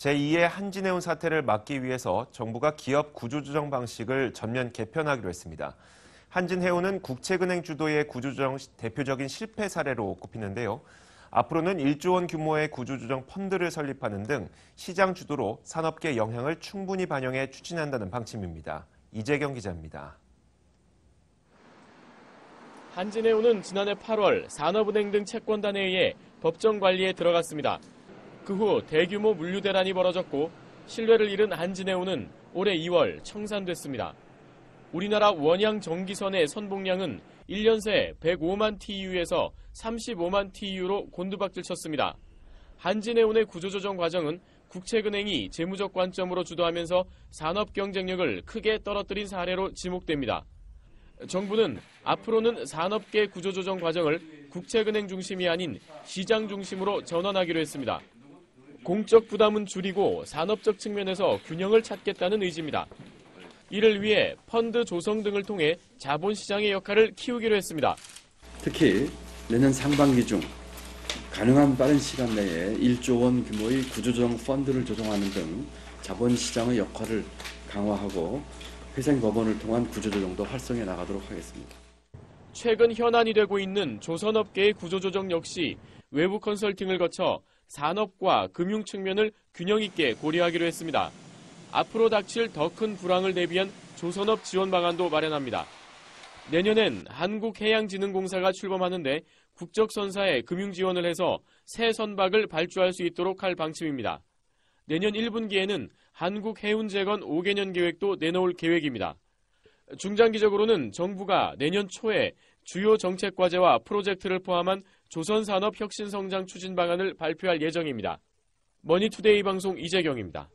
제2의 한진해운 사태를 막기 위해서 정부가 기업 구조조정 방식을 전면 개편하기로 했습니다. 한진해운은 국책은행 주도의 구조조정 대표적인 실패 사례로 꼽히는데요. 앞으로는 1조 원 규모의 구조조정 펀드를 설립하는 등 시장 주도로 산업계 영향을 충분히 반영해 추진한다는 방침입니다. 이재경 기자입니다. 한진해운은 지난해 8월 산업은행 등 채권단에 의해 법정 관리에 들어갔습니다. 그 후 대규모 물류 대란이 벌어졌고 신뢰를 잃은 한진해운은 올해 2월 청산됐습니다. 우리나라 원양 전기선의 선봉량은 1년 새 105만 TU에서 35만 TU로 곤두박질 쳤습니다. 한진해운의 구조조정 과정은 국책은행이 재무적 관점으로 주도하면서 산업 경쟁력을 크게 떨어뜨린 사례로 지목됩니다. 정부는 앞으로는 산업계 구조조정 과정을 국책은행 중심이 아닌 시장 중심으로 전환하기로 했습니다. 공적 부담은 줄이고 산업적 측면에서 균형을 찾겠다는 의지입니다. 이를 위해 펀드 조성 등을 통해 자본시장의 역할을 키우기로 했습니다. 특히 내년 상반기 중 가능한 빠른 시간 내에 1조 원 규모의 구조조정 펀드를 조성하는 등 자본시장의 역할을 강화하고 회생법원을 통한 구조조정도 활성해 나가도록 하겠습니다. 최근 현안이 되고 있는 조선업계의 구조조정 역시 외부 컨설팅을 거쳐 산업과 금융 측면을 균형 있게 고려하기로 했습니다. 앞으로 닥칠 더 큰 불황을 대비한 조선업 지원 방안도 마련합니다. 내년엔 한국해양진흥공사가 출범하는데 국적선사에 금융 지원을 해서 새 선박을 발주할 수 있도록 할 방침입니다. 내년 1분기에는 한국해운재건 5개년 계획도 내놓을 계획입니다. 중장기적으로는 정부가 내년 초에 주요 정책 과제와 프로젝트를 포함한 조선산업 혁신성장 추진 방안을 발표할 예정입니다. 머니투데이 방송 이재경입니다.